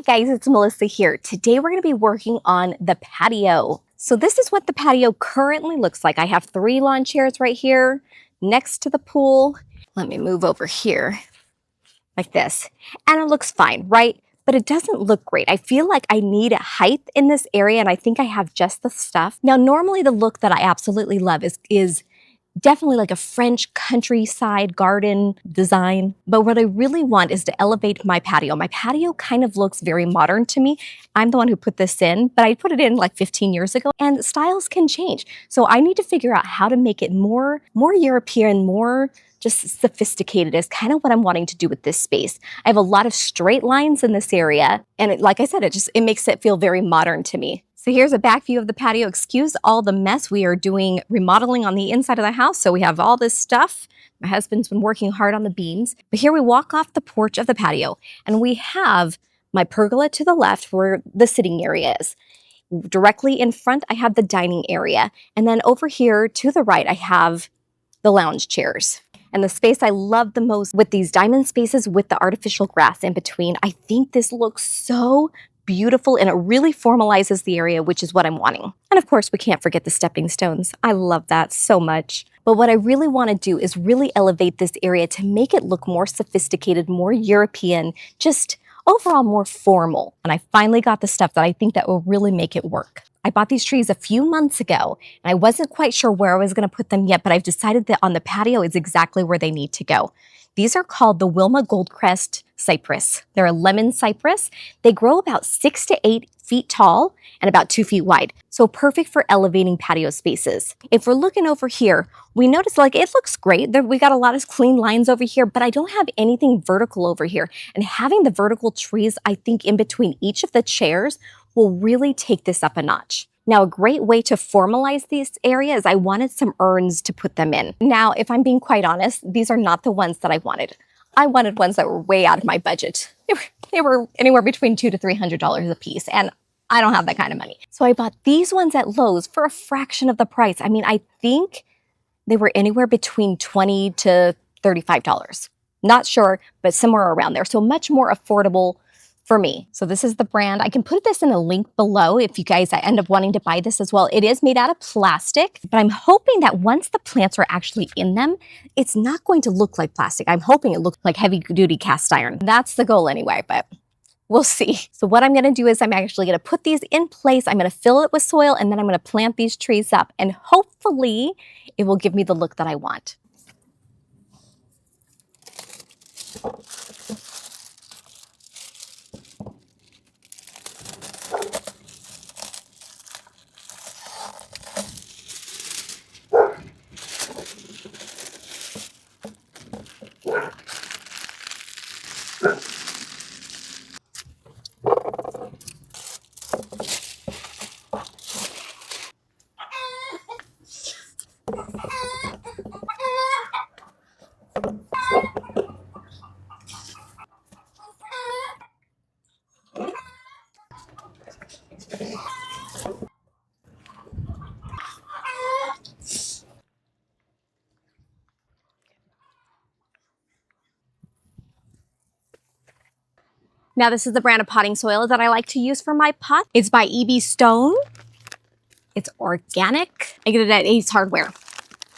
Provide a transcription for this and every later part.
Guys, it's Melissa here. Today we're going to be working on the patio. So this is what the patio currently looks like. I have 3 lawn chairs right here next to the pool. Let me move over here like this. And it looks fine, right? But it doesn't look great. I feel like I need height in this area, and I think I have just the stuff. Now, normally the look that I absolutely love is definitely like a French countryside garden design. But what I really want is to elevate my patio. My patio kind of looks very modern to me. I'm the one who put this in, but I put it in like 15 years ago, and styles can change. So I need to figure out how to make it more European, more just sophisticated is kind of what I'm wanting to do with this space. I have a lot of straight lines in this area, and like I said, it makes it feel very modern to me. So here's a back view of the patio. Excuse all the mess. We are doing remodeling on the inside of the house, so we have all this stuff. My husband's been working hard on the beams. But here we walk off the porch of the patio, and we have my pergola to the left where the sitting area is. Directly in front, I have the dining area. And then over here to the right, I have the lounge chairs. And the space I love the most with these diamond spaces with the artificial grass in between. I think this looks so beautiful, and it really formalizes the area, which is what I'm wanting. And of course, we can't forget the stepping stones. I love that so much. But what I really want to do is really elevate this area to make it look more sophisticated, more European, just overall more formal. And I finally got the stuff that I think that will really make it work. I bought these trees a few months ago, and I wasn't quite sure where I was going to put them yet, but I've decided that on the patio is exactly where they need to go. These are called the Wilma Goldcrest Cypress. They're a lemon cypress. They grow about 6 to 8 feet tall and about 2 feet wide, so perfect for elevating patio spaces. If we're looking over here, we notice like it looks great. We got a lot of clean lines over here, but I don't have anything vertical over here. And having the vertical trees, I think, in between each of the chairs will really take this up a notch. Now, a great way to formalize these areas, I wanted some urns to put them in. Now, if I'm being quite honest, these are not the ones that I wanted. I wanted ones that were way out of my budget. They were anywhere between $200 to $300 a piece, and I don't have that kind of money. So I bought these ones at Lowe's for a fraction of the price. I mean, I think they were anywhere between $20 to $35. Not sure, but somewhere around there. So much more affordable for me. So this is the brand. I can put this in a link below if you guys end up wanting to buy this as well. It is made out of plastic, but I'm hoping that once the plants are actually in them, it's not going to look like plastic. I'm hoping it looks like heavy duty cast iron. That's the goal anyway, but we'll see. So what I'm going to do is I'm actually going to put these in place. I'm going to fill it with soil, and then I'm going to plant these trees up, and hopefully it will give me the look that I want. Now, this is the brand of potting soil that I like to use for my pot. It's by EB Stone. It's organic. I get it at Ace Hardware.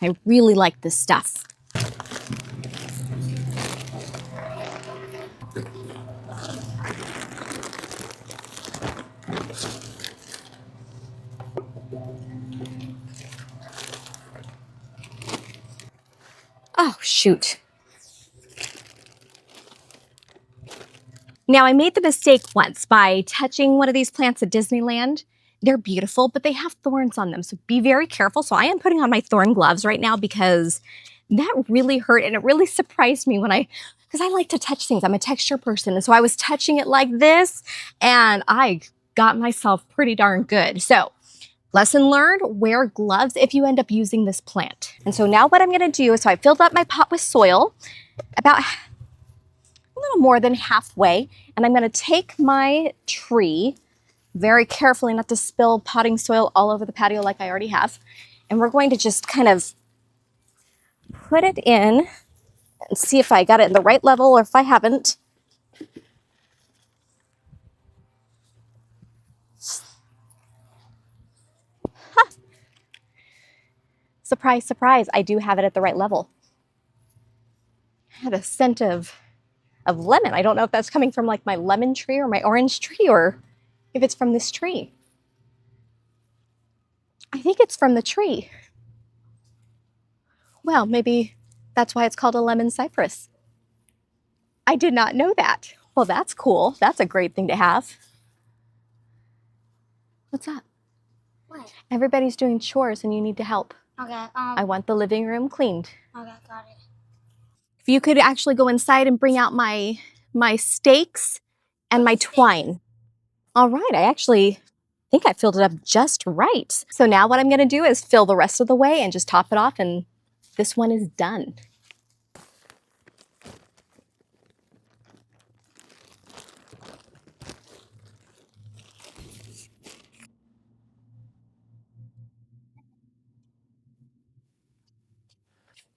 I really like this stuff. Oh, shoot. Now, I made the mistake once by touching one of these plants at Disneyland. They're beautiful, but they have thorns on them, so be very careful. So I am putting on my thorn gloves right now because that really hurt, and it really surprised me because I like to touch things. I'm a texture person, and so I was touching it like this, and I got myself pretty darn good. So lesson learned, wear gloves if you end up using this plant. And so now what I'm gonna do is, so I filled up my pot with soil, about a little more than halfway, and I'm going to take my tree very carefully, not to spill potting soil all over the patio like I already have, and we're going to just kind of put it in and see if I got it in the right level or if I haven't. surprise, surprise, I do have it at the right level. I had a scent of lemon. I don't know if that's coming from like my lemon tree or my orange tree or if it's from this tree. I think it's from the tree. Well, maybe that's why it's called a lemon cypress. I did not know that. Well, that's cool. That's a great thing to have. What's up? What? Everybody's doing chores and you need to help. Okay. I want the living room cleaned. Okay, got it. If you could actually go inside and bring out my stakes and my twine. All right, I actually think I filled it up just right. So now what I'm gonna do is fill the rest of the way and just top it off, and this one is done.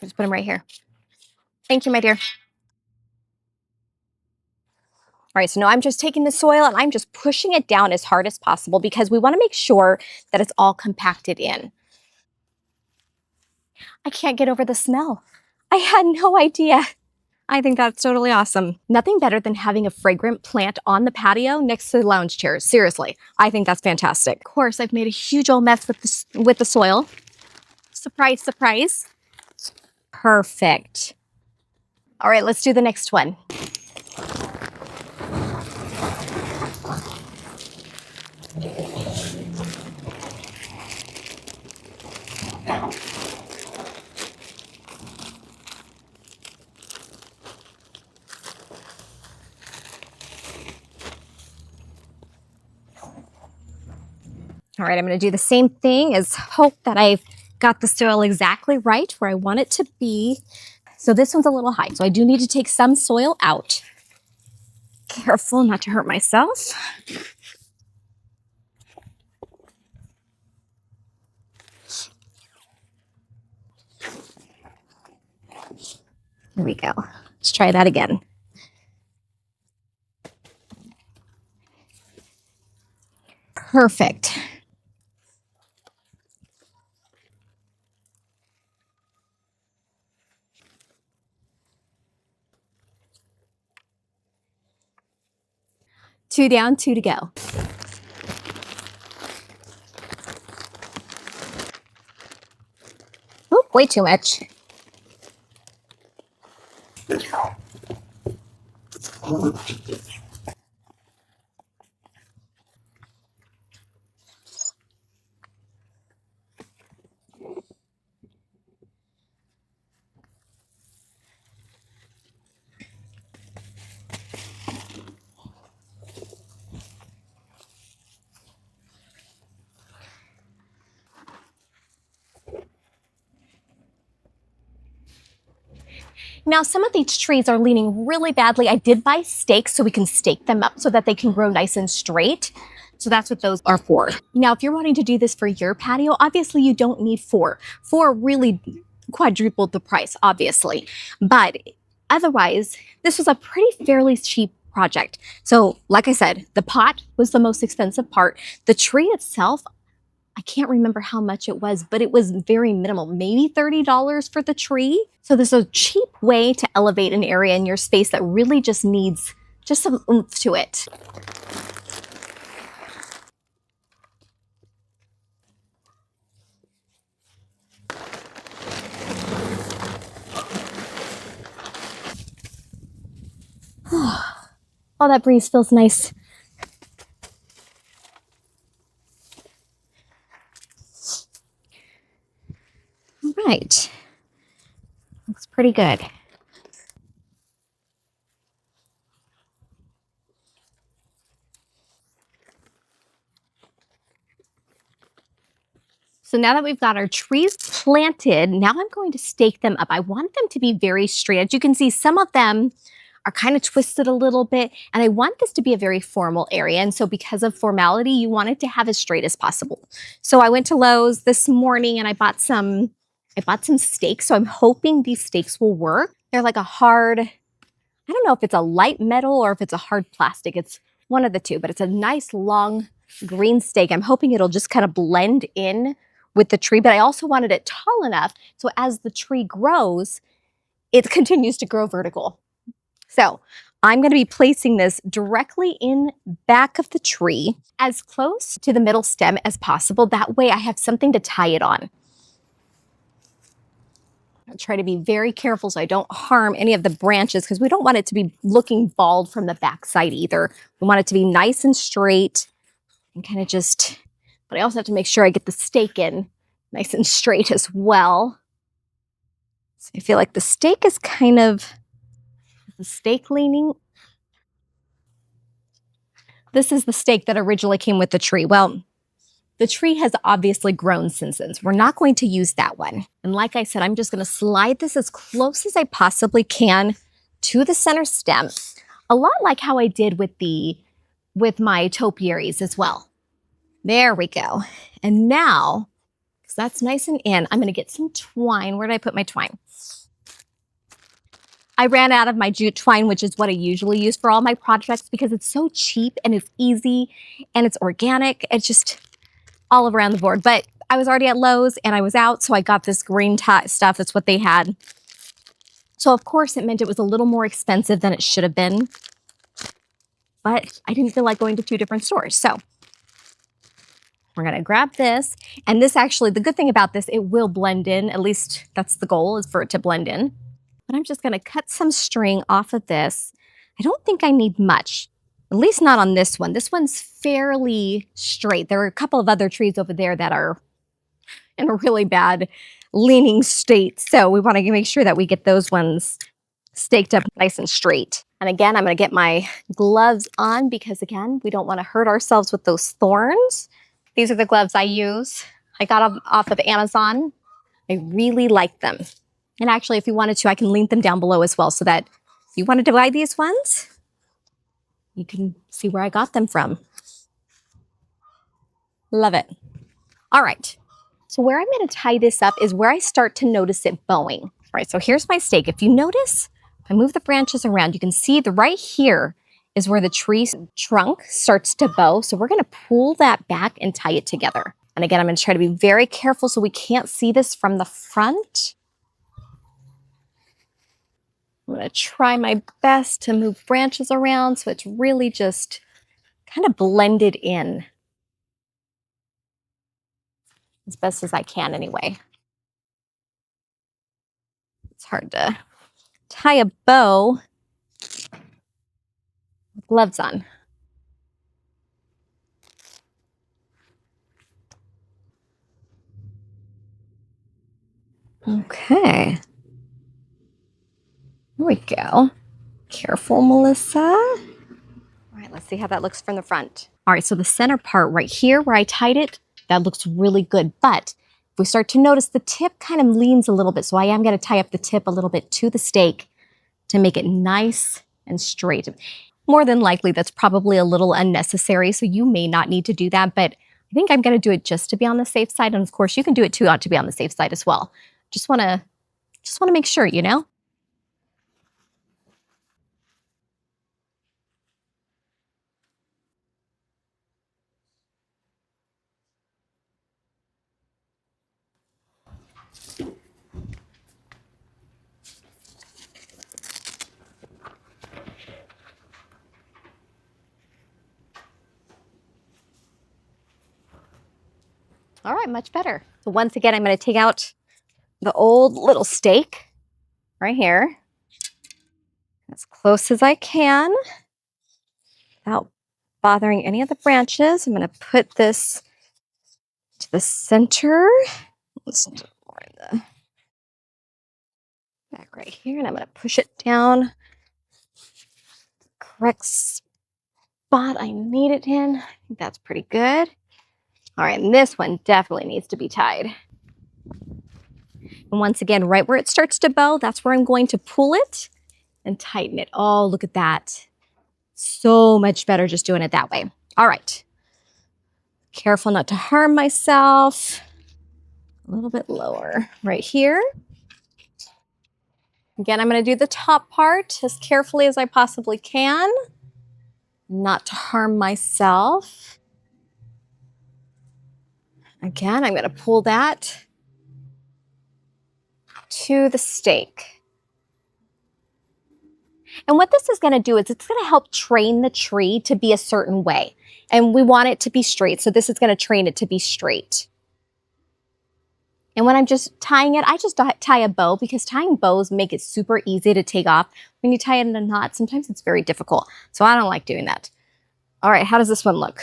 Just put them right here. Thank you, my dear. All right, so now I'm just taking the soil and I'm just pushing it down as hard as possible because we want to make sure that it's all compacted in. I can't get over the smell. I had no idea. I think that's totally awesome. Nothing better than having a fragrant plant on the patio next to the lounge chairs. Seriously, I think that's fantastic. Of course, I've made a huge old mess with the soil. Surprise, surprise. Perfect. All right, let's do the next one. All right, I'm going to do the same thing as hope that I've got the soil exactly right where I want it to be. So this one's a little high, so I do need to take some soil out. Careful not to hurt myself. Here we go. Let's try that again. Perfect. Two down, two to go. Oop, way too much. Now, some of these trees are leaning really badly. I did buy stakes so we can stake them up so that they can grow nice and straight. So that's what those are for. Now, if you're wanting to do this for your patio, obviously you don't need four. Four really quadrupled the price, obviously. But otherwise, this was a pretty fairly cheap project. So like I said, the pot was the most expensive part. The tree itself, I can't remember how much it was, but it was very minimal, maybe $30 for the tree. So this is a cheap way to elevate an area in your space that really just needs just some oomph to it. Oh, that breeze feels nice. All right. Looks pretty good. So now that we've got our trees planted, now I'm going to stake them up. I want them to be very straight. As you can see, some of them are kind of twisted a little bit, and I want this to be a very formal area. And so because of formality, you want it to have as straight as possible. So I went to Lowe's this morning and I bought some stakes. So I'm hoping these stakes will work. They're like a hard, I don't know if it's a light metal or if it's a hard plastic. It's one of the two, but it's a nice long green stake. I'm hoping it'll just kind of blend in with the tree, but I also wanted it tall enough so as the tree grows, it continues to grow vertical. So I'm going to be placing this directly in back of the tree, as close to the middle stem as possible. That way I have something to tie it on. I'll try to be very careful so I don't harm any of the branches, because we don't want it to be looking bald from the backside either. We want it to be nice and straight and kind of just, but I also have to make sure I get the stake in nice and straight as well. So I feel like the stake is kind of, the stake leaning. This is the stake that originally came with the tree. Well, the tree has obviously grown since then, so we're not going to use that one. And like I said, I'm just going to slide this as close as I possibly can to the center stem. A lot like how I did with my topiaries as well. There we go. And now, because that's nice and in, I'm going to get some twine. Where did I put my twine? I ran out of my jute twine, which is what I usually use for all my projects because it's so cheap and it's easy and it's organic. It's just all around the board. But I was already at Lowe's and I was out, so I got this green stuff. That's what they had. So of course it meant it was a little more expensive than it should have been. But I didn't feel like going to 2 different stores. So we're going to grab this. And this actually, the good thing about this, it will blend in. At least that's the goal, is for it to blend in. But I'm just going to cut some string off of this. I don't think I need much, at least not on this one. This one's fairly straight. There are a couple of other trees over there that are in a really bad leaning state. So we want to make sure that we get those ones staked up nice and straight. And again, I'm going to get my gloves on because again, we don't want to hurt ourselves with those thorns. These are the gloves I use. I got them off of Amazon. I really like them. And actually, if you wanted to, I can link them down below as well so that if you wanted to buy these ones, you can see where I got them from. Love it. All right. So where I'm going to tie this up is where I start to notice it bowing. All right, so here's my stake. If you notice, if I move the branches around, you can see the right here is where the tree trunk starts to bow. So we're going to pull that back and tie it together. And again, I'm going to try to be very careful so we can't see this from the front. I'm going to try my best to move branches around so it's really just kind of blended in as best as I can anyway. It's hard to tie a bow with gloves on. Okay. There we go. Careful, Melissa. All right, let's see how that looks from the front. All right, so the center part right here where I tied it, that looks really good. But if we start to notice, the tip kind of leans a little bit. So I am going to tie up the tip a little bit to the stake to make it nice and straight. More than likely, that's probably a little unnecessary, so you may not need to do that. But I think I'm going to do it just to be on the safe side. And of course, you can do it too to be on the safe side as well. Just want to make sure, you know? All right, much better. So once again, I'm going to take out the old little stake right here, as close as I can without bothering any of the branches. I'm going to put this to the center. Let's do more in the back right here, and I'm going to push it down the correct spot I need it in. I think that's pretty good. All right, and this one definitely needs to be tied. And once again, right where it starts to bow, that's where I'm going to pull it and tighten it. Oh, look at that. So much better just doing it that way. All right. Careful not to harm myself. A little bit lower right here. Again, I'm going to do the top part as carefully as I possibly can, not to harm myself. Again, I'm going to pull that to the stake. And what this is going to do is it's going to help train the tree to be a certain way. And we want it to be straight, so this is going to train it to be straight. And when I'm just tying it, I just tie a bow because tying bows make it super easy to take off. When you tie it in a knot, sometimes it's very difficult. So I don't like doing that. All right, how does this one look?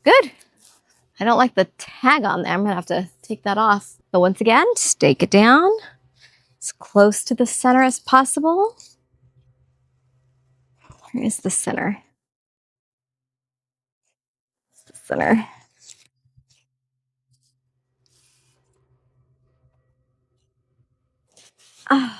Good. I don't like the tag on there. I'm gonna have to take that off. But once again, stake it down as close to the center as possible. Where is the center? The center. Oh.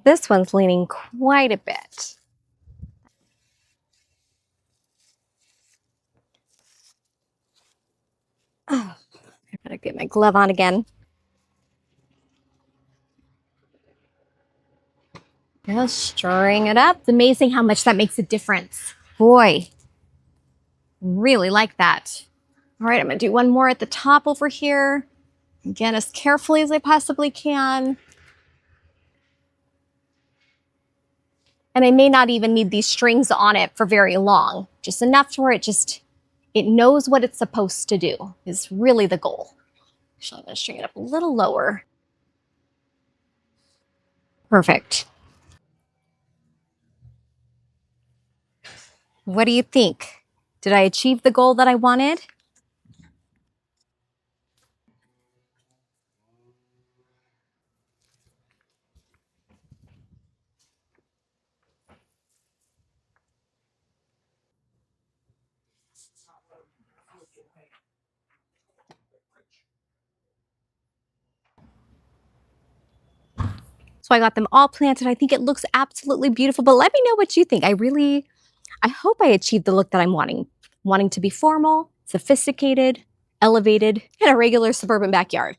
This one's leaning quite a bit. Oh, I better get my glove on again. Just stirring it up. It's amazing how much that makes a difference. Boy, really like that. All right, I'm gonna do one more at the top over here. Again, as carefully as I possibly can. And I may not even need these strings on it for very long. Just enough to where it knows what it's supposed to do is really the goal. Actually, I'm gonna string it up a little lower. Perfect. What do you think? Did I achieve the goal that I wanted? So I got them all planted. I think it looks absolutely beautiful, but let me know what you think. I hope I achieved the look that I'm wanting to be formal, sophisticated, elevated, in a regular suburban backyard.